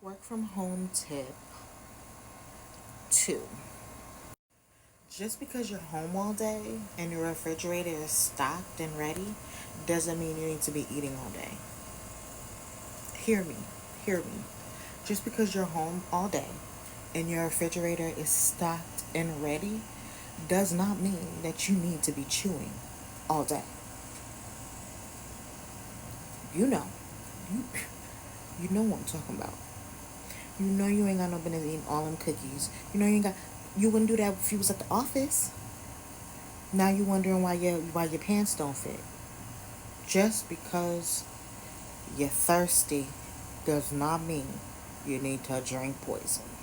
Work from home tip 2. Just because you're home all day and your refrigerator is stocked and ready doesn't mean you need to be eating all day. Hear me, hear me. Just because you're home all day and your refrigerator is stocked and ready does not mean that you need to be chewing all day. You know, you, you know what I'm talking about. You know you ain't got no business eating all them cookies. You wouldn't do that if you was at the office. Now you wondering why your pants don't fit. Just because you're thirsty does not mean you need to drink poison.